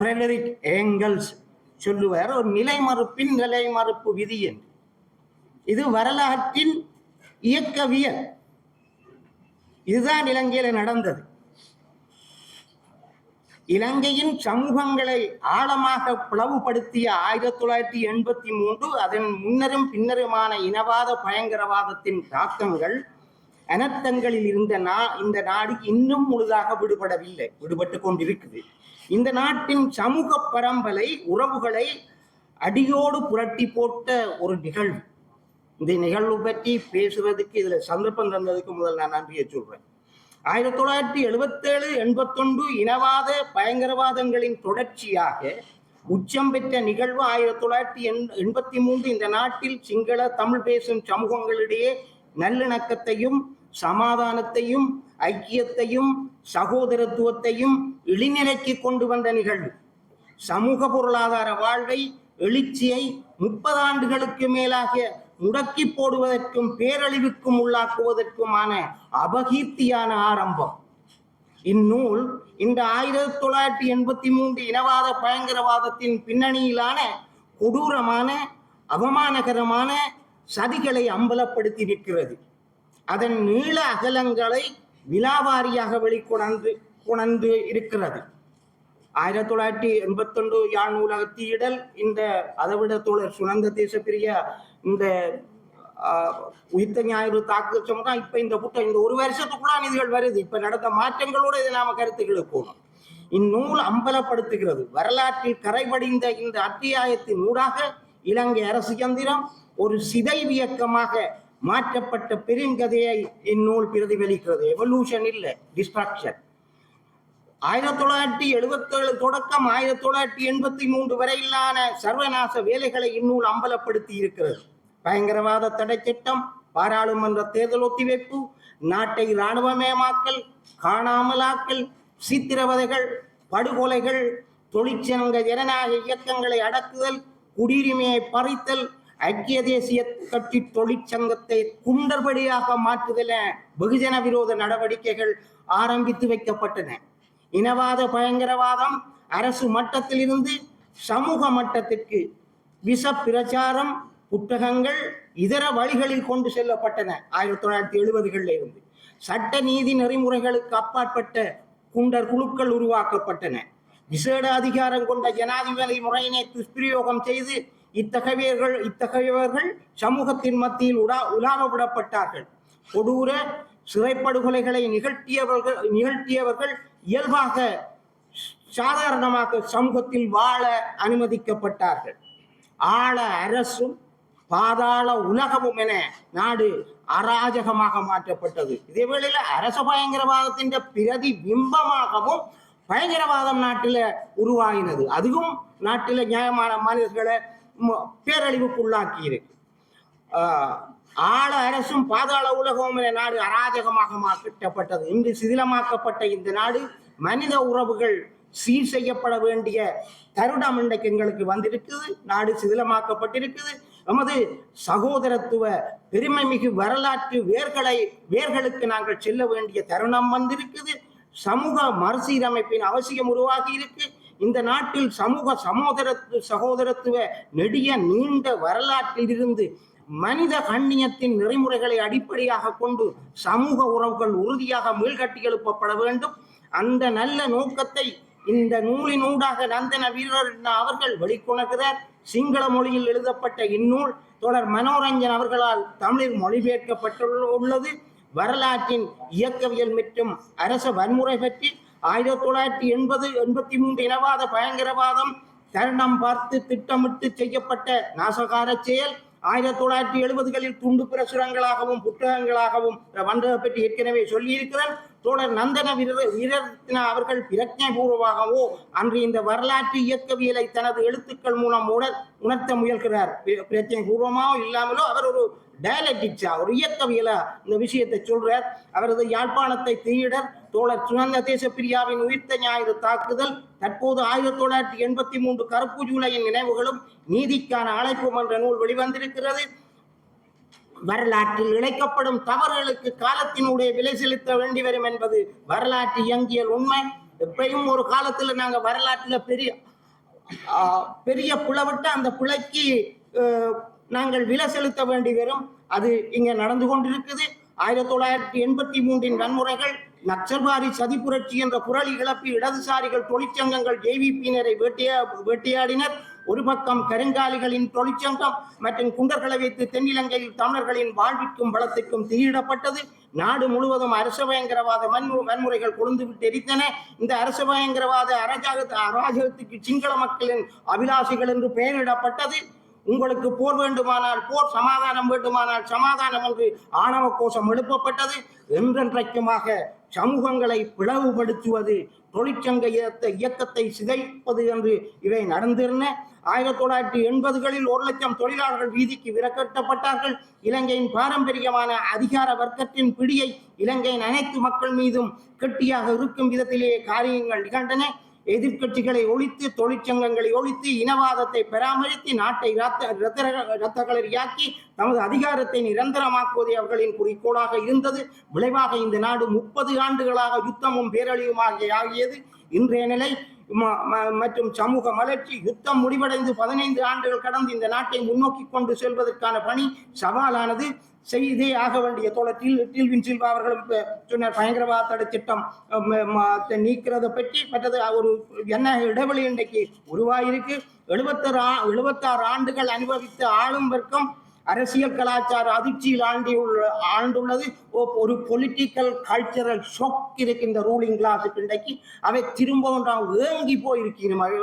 Frederick Engels சொல்லுவார், ஒரு நிலைமறுப்பின் நிலைமறுப்பு விதி என்று. இது வரலாற்றின் இயக்கவியல். இதுதான் இலங்கையில் நடந்தது. இலங்கையின் சமூகங்களை ஆழமாக பிளவுபடுத்திய 1983 அதன் முன்னரும் பின்னருமான இனவாத பயங்கரவாதத்தின் தாக்கங்கள் அனர்த்தங்களில் இருந்த இந்த நாடு இன்னும் முழுதாக விடுபடவில்லை, விடுபட்டு கொண்டிருக்குது. இந்த நாட்டின் சமூக பரம்பரை உறவுகளை அடியோடு புரட்டி போட்ட ஒரு நிகழ்வு. இந்த நிகழ்வு பற்றி பேசுறதுக்கு இதுல சந்தர்ப்பம் தந்ததுக்கு முதல் நான் நன்றியை சொல்றேன். 1977-81 இனவாத பயங்கரவாதங்களின் தொடர்ச்சியாக உச்சம் பெற்ற நிகழ்வு 1983 இந்த நாட்டில் சிங்கள தமிழ் பேசும் சமூகங்களிடையே நல்லிணக்கத்தையும் சமாதானத்தையும் ஐக்கியத்தையும் சகோதரத்துவத்தையும் இழிநிலைக்கு கொண்டு வந்த நிகழ்வு. சமூக பொருளாதார வாழ்வை எழுச்சியை 30 ஆண்டுகளுக்கு மேலாக முடக்கி போடுவதற்கும் பேரழிவுக்கும் உள்ளாக்குவதற்குமான அபகீர்த்தியான ஆரம்பம். இந்நூல் இந்த 1983 இனவாத பயங்கரவாதத்தின் பின்னணியிலான கொடூரமான அவமானகரமான சதிகளை அம்பலப்படுத்தி நிற்கிறது. அதன் நீள அகலங்களை விலாவாரியாக வெளிக்கொணர்ந்து இருக்கிறது. 1981 யாழ் நூலகத்திடல் இந்த அதைவிட தோழர் சுனந்த தேசப்பிரியா இந்த உயிர்த்த ஞாயிறு தாக்குதல் சொன்னா இப்ப இந்த புத்தகம் இந்த ஒரு வருஷத்துக்குள்ள இதுகள் வருது. இப்ப நடந்த மாற்றங்களோட இதை நாம கருத்துக்களுக்கு போகணும். இந்நூல் அம்பலப்படுத்துகிறது வரலாற்றில் கரைபடிந்த இந்த அத்தியாயத்தின் ஊடாக இலங்கை அரசு யந்திரம் ஒரு சிதைவியக்கமாக மாற்றப்பட்ட பெருங்கதையை இந்நூல் பிரதிபலிக்கிறது. எவல்யூஷன் இல்லை, டிஸ்ட்ரக்ஷன். 1977 தொடக்கம் 1983 வரையிலான சர்வநாச வேலைகளை இந்நூல் அம்பலப்படுத்தி இருக்கிறது. பயங்கரவாத தடை சட்டம், பாராளுமன்ற தேர்தல் ஒத்திவைப்பு, நாட்டை இராணுவமயமாக்கல், காணாமலாக்கல், சித்திரவதைகள், படுகொலைகள், தொழிற்சங்க ஜனநாயக இயக்கங்களை அடக்குதல், குடியுரிமையை பறித்தல், ஐக்கிய தேசிய கட்சி தொழிற்சங்கத்தை குண்டர்படியாக மாற்றுதல் வெகுஜன விரோத நடவடிக்கைகள் ஆரம்பித்து வைக்கப்பட்டன. இனவாத பயங்கரவாதம் அரசு மட்டத்தில் இருந்து சமூக மட்டத்திற்கு விஷ பிரச்சாரம், புத்தகங்கள், இதர வழிகளில் கொண்டு செல்லப்பட்டன. 1970களில் இருந்து சட்ட நீதி நெறிமுறைகளுக்கு அப்பாற்பட்ட குண்டர் குழுக்கள் உருவாக்கப்பட்டன. விசேட அதிகாரம் கொண்ட ஜனாதிபதி முறையினை துஷ்பிரயோகம் செய்து இத்தகையவர்கள் சமூகத்தின் மத்தியில் உலாவ விடப்பட்டார்கள். கொடூர சிறைப்படுகொலைகளை நிகழ்த்தியவர்கள் இயல்பாக சாதாரணமாக சமூகத்தில் வாழ அனுமதிக்கப்பட்டார்கள். ஆழ அரசும் பாதாள உலகமும் என நாடு அராஜகமாக மாற்றப்பட்டது. இதே வேளையில் அரச பயங்கரவாதத்தின் பிரதிபிம்பமாகவும் பயங்கரவாதம் நாட்டில் உருவாகினது. அதுவும் நாட்டில் நியாயமான மனிதர்களை பேரழிவுக்குள்ளாக்கி இருக்கு. ஆழ அரசும் பாதாள உலகமும் என நாடு அராஜகமாக மாற்றப்பட்டது. இன்று சிதிலமாக்கப்பட்ட இந்த நாடு மனித உறவுகள் சீர் செய்யப்பட வேண்டிய தருணம் இன்றைக்கு எங்களுக்கு வந்திருக்குது. நாடு சிதிலமாக்கப்பட்டிருக்குது. நமது சகோதரத்துவ பெருமை மிகு வரலாற்று வேர்களுக்கு நாங்கள் செல்ல வேண்டிய தருணம் வந்திருக்குது. சமூக மறுசீரமைப்பின் அவசியம் உருவாகி இருக்கு. இந்த நாட்டில் சமூக சகோதரத்துவ நெடிய நீண்ட வரலாற்றில் இருந்து மனித கண்ணியத்தின் நெறிமுறைகளை அடிப்படையாக கொண்டு சமூக உறவுகள் உறுதியாக மீள்கட்டி எழுப்பப்பட வேண்டும். அந்த நல்ல நோக்கத்தை இந்த நூலின் ஊடாக நந்தன வீரர் அவர்கள் வெளிக்கொணர்கிறார். சிங்கள மொழியில் எழுதப்பட்ட இந்நூல் தொடர் மனோரஞ்சன் அவர்களால் தமிழில் மொழிபெயர்க்கப்பட்டுள்ளது. வரலாற்றின் இயக்கவியல் மற்றும் அரச வன்முறை பற்றி 1980-83 இனவாத பயங்கரவாதம் தருணம் பார்த்து திட்டமிட்டு செய்யப்பட்ட நாசகார செயல் 1970களில் துண்டு பிரசுரங்களாகவும் புத்தகங்களாகவும் வந்ததை பற்றி ஏற்கனவே சொல்லியிருக்கிறார். தோழர் நந்தன வீரரத்ன அவர்கள் பிரஜை பூர்வமாகவோ அன்று இந்த வரலாற்று இயக்கவியலை தனது எழுத்துக்கள் மூலம் உணர்த்த முயல்கிறார். பிரஜை பூர்வமாகவோ இல்லாமலோ அவர் ஒரு டயலெக்டிக்ஸா ஒரு இயக்கவியலா இந்த விஷயத்தை சொல்றார். அவரது யாழ்ப்பாணத்தை தீயிடர் தோழர் சுனந்த தேசப்பிரியாவின் உயிர்த்த ஞாயிறு தாக்குதல், தற்போது 1983 கருப்பு ஜூலையின் நினைவுகளும் நீதிக்கான அழைப்பும் என்ற நூல் வெளிவந்திருக்கிறது. வரலாற்றில் இழைக்கப்படும் தவறுகளுக்கு காலத்தினுடைய விலை செலுத்த வேண்டி வரும் என்பது வரலாற்று இயங்கியல் உண்மை. எப்பயும் ஒரு காலத்துல நாங்க வரலாற்றுல பெரிய பெரிய பிளவிட்டு அந்த பிழைக்கு நாங்கள் விலை செலுத்த வேண்டி வரும். அது இங்க நடந்து கொண்டிருக்குது. 1983 வன்முறைகள், நக்சல்வாரி சதி புரட்சி என்ற புரளி கிளப்பி இடதுசாரிகள் தொழிற்சங்கங்கள் ஜேவிபியினரை வேட்டையாடினர். ஒரு பக்கம் கருங்காலிகளின் தொழிற்சங்கம் மற்றும் குண்டர்களை வைத்து தென்னிலங்கையில் தமிழர்களின் வாழ்விற்கும் வளத்திற்கும் தீயிடப்பட்டது. நாடு முழுவதும் அரச பயங்கரவாத வன்முறைகள் கொழுந்துவிட்டு எரித்தன. இந்த அரச பயங்கரவாத அராஜகத்துக்கு சிங்கள மக்களின் அபிலாஷிகள் என்று பெயரிடப்பட்டது. உங்களுக்கு போர் வேண்டுமானால் போர், சமாதானம் வேண்டுமானால் சமாதானம் என்று ஆணவ கோஷம் எழுப்பப்பட்டது. என்றென்றைக்குமாக சமூகங்களை பிளவுபடுத்துவது, தொழிற்சங்க இயக்கத்தை சிதைப்பது என்று இவை நடந்திருந்த 1980களில் 1 லட்சம் தொழிலாளர்கள் வீதிக்கு விரட்டப்பட்டார்கள். இலங்கையின் பாரம்பரியமான அதிகார வர்க்கத்தின் பிடியை இலங்கையின் அனைத்து மக்கள் மீதும் கெட்டியாக இருக்கும் விதத்திலேயே காரியங்கள் நிகழ்ந்தன. எதிர்கட்சிகளை ஒழித்து, தொழிற்சங்கங்களை ஒழித்து, இனவாதத்தை பராமரித்து, நாட்டை இரத்த களரியாக்கி தமது அதிகாரத்தை நிரந்தரமாக்குவதே அவர்களின் குறிக்கோளாக இருந்தது. விளைவாக இந்த நாடு 30 ஆண்டுகளாக யுத்தமும் பேரழிவுமாக ஆகியது. இன்றைய நிலை மற்றும் சமூக மலர்ச்சி, யுத்தம் முடிவடைந்து 15 ஆண்டுகள் கடந்து இந்த நாட்டை முன்னோக்கி கொண்டு செல்வதற்கான பணி சவாலானது. செய்தே ஆக வேண்டிய டில்வின் சில்வா அவர்களும் சொன்னார், பயங்கரவாத தடை சட்டம் நீக்கிறத பற்றி. மற்றது ஒரு என்ன இடைவெளி இன்றைக்கு உருவாயிருக்கு. 76 ஆண்டுகள் அனுபவித்த ஆளும் வர்க்கம் அரசியல் கலாச்சார அதிர்ச்சியில் ஆண்டுள்ளது. ஒரு பொலிட்டிக்கல் கல்ச்சரல் ஷாக் இருக்கு இந்த ரூலிங் கிளாஸுக்கு. இன்றைக்கு அவை திரும்ப ஏங்கி போயிருக்கணும். அவை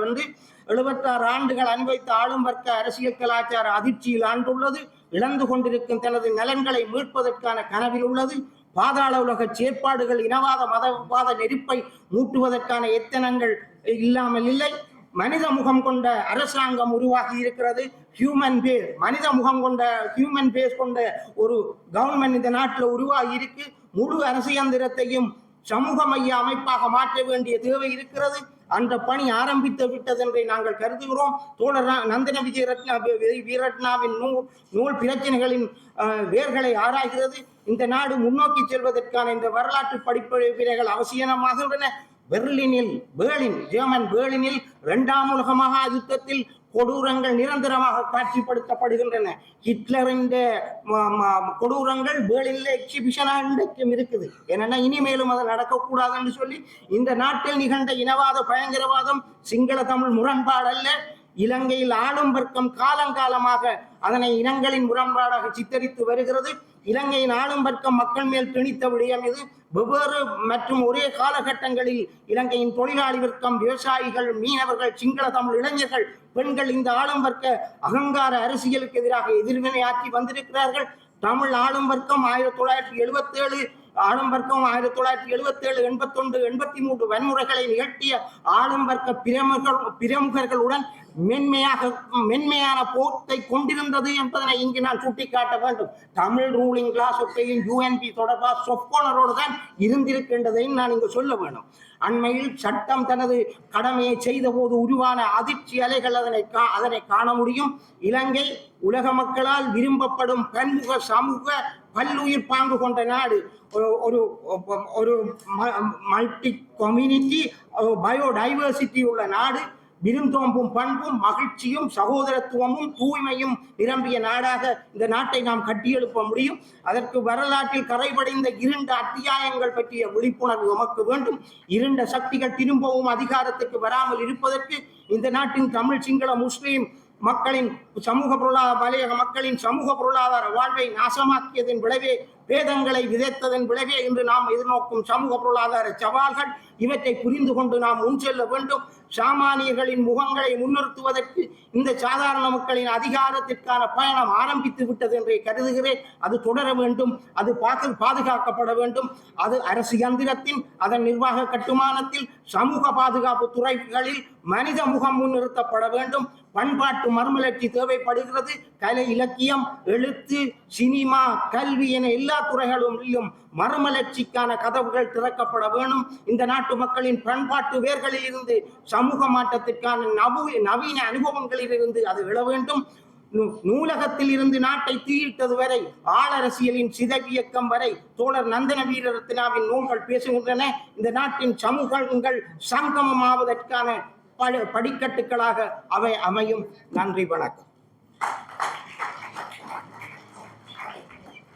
76 ஆண்டுகள் அனுபவித்த ஆளும் வர்க்க அரசியல் கலாச்சார அதிர்ச்சியில் ஆண்டுள்ளது. இழந்து கொண்டிருக்கும் தனது நலன்களை மீட்பதற்கான கனவில் உள்ளது. பாதாள உலக செயற்பாடுகள் இனவாத மதவாத நெருப்பை மூட்டுவதற்கான எத்தனங்கள் இல்லாமல் இல்லை. மனித முகம் கொண்ட அரசாங்கம் உருவாகி இருக்கிறது. ஹியூமன் பேஸ், மனித முகம் கொண்ட ஹியூமன் பேஸ் கொண்ட ஒரு கவர்மெண்ட் இந்த நாட்டில் உருவாகி இருக்கு. முழு அரசியந்திரத்தையும் சமூக மைய அமைப்பாக மாற்ற வேண்டிய தேவை இருக்கிறது. அந்த பணி ஆரம்பித்து விட்டது என்று நாங்கள் கருதுகிறோம். தோழர் நந்தன வீரட்னாவின் நூல் பிரச்சனைகளின் வேர்களை ஆராய்கிறது. இந்த நாடு முன்னோக்கி செல்வதற்கான இந்த வரலாற்று படிப்பினைகள் அவசியமாகின்றன. ஜெர்மன் பேர்லினில் 2ஆம் உலக மகா யுத்தத்தில் கொடூரங்கள் நிரந்தரமாக காட்சிப்படுத்தப்படுகின்றன. ஹிட்லரின் கொடூரங்கள் பேர்லினில் எக்ஸிபிஷனாக இருக்குது. ஏன்னா இனிமேலும் அது நடக்கக்கூடாது என்று சொல்லி இந்த நாட்டில் நிகழ்ந்த இனவாத பயங்கரவாதம் சிங்கள தமிழ் முரண்பாடு அல்ல. இலங்கையில் ஆளும் வர்க்கம் காலங்காலமாக அதனை இனங்களின் முரண்பாடாக சித்தரித்து வருகிறது. இலங்கையின் ஆளும் வர்க்கம் மக்கள் மேல் திணித்த விடயம் இது. வெவ்வேறு மற்றும் ஒரே காலகட்டங்களில் இலங்கையின் தொழிலாளி வர்க்கம், விவசாயிகள், மீனவர்கள், சிங்கள தமிழ் இளைஞர்கள், பெண்கள் இந்த ஆளும் வர்க்க அகங்கார அரசியலுக்கு எதிராக எதிர்வினையாற்றி வந்திருக்கிறார்கள். தமிழ் ஆளும் வர்க்கம் 1977 ஆளும் வர்க்கம் 1977, 81, 83 வன்முறைகளை நிகழ்த்திய ஆளும் வர்க்க பிரமுகர்களுடன் மென்மையான போர்த்தை கொண்டிருந்தது என்பதனை இங்கு நான் சுட்டிக்காட்ட வேண்டும். தமிழ் ரூலிங் கிளாஸ் ஒக்கையும் UNP தொடர்பாக சொப்போனரோடு தான் இருந்திருக்கின்றதையும் நான் இங்கு சொல்ல வேண்டும். அண்மையில் சட்டம் தனது கடமையை செய்த போது உருவான அதிர்ச்சி அலைகள் அதனை காண முடியும். இலங்கை உலக மக்களால் விரும்பப்படும் பன்முக சமூக பல்லுயிர் பாங்கு கொண்ட நாடு. ஒரு மல்டி கம்யூனிட்டி பயோடைவர்சிட்டி உள்ள நாடு. விருந்தோம்பும் பண்பும் மகிழ்ச்சியும் சகோதரத்துவமும் தூய்மையும் நிரம்பிய நாடாக இந்த நாட்டை நாம் கட்டியெழுப்ப முடியும். அதற்கு வரலாற்றில் கரைபடைந்த 2 அத்தியாயங்கள் பற்றிய விழிப்புணர்வு நமக்கு வேண்டும். 2 சக்திகள் திரும்பவும் அதிகாரத்துக்கு வராமல் இருப்பதற்கு இந்த நாட்டின் தமிழ், சிங்கள, முஸ்லீம் மக்களின் மலையக மக்களின் சமூக பொருளாதார வாழ்வை நாசமாக்கியதன் விளைவே, பேதங்களை விதைத்ததன் விளைவே இன்று நாம் எதிர்நோக்கும் சமூக பொருளாதார சவால்கள். இவற்றை புரிந்து கொண்டு நாம் முன் செல்ல வேண்டும். சாமானியர்களின் முகங்களை முன்னிறுத்துவதற்கு இந்த சாதாரண மக்களின் அதிகாரத்திற்கான பயணம் ஆரம்பித்து விட்டது என்றே கருதுகிறேன். அது தொடர வேண்டும். அது பாதுகாக்கப்பட வேண்டும். அது அரசு யந்திரத்தின், அதன் நிர்வாக கட்டுமானத்தில், சமூக பாதுகாப்பு துறைகளில் மனித முகம் முன்னிறுத்தப்பட வேண்டும். பண்பாட்டு மறுமலர்ச்சி தேவைப்படுகிறது. கலை, இலக்கியம், எழுத்து, சினிமா, கல்வி என எல்லா துறைகளிலும் மறுமலர்ச்சிக்கான கதவுகள் திறக்கப்பட வேண்டும். இந்த நாட்டு மக்களின் பண்பாட்டு வேர்களில் இருந்து சமூக மாற்றத்திற்கான நவீன அனுபவங்களில் இருந்து அது விழ வேண்டும். நூலகத்தில் இருந்து நாட்டை தீயிட்டது வரை, ஆளரசியலின் சிதைவியக்கம் வரை தோழர் நந்தன வீரரத்னாவின் நூல்கள் பேசுகின்றன. இந்த நாட்டின் சமூகங்கள் சங்கமமாவதற்கான படிக்கட்டுகளாக அவை அமையும். நன்றி, வணக்கம்.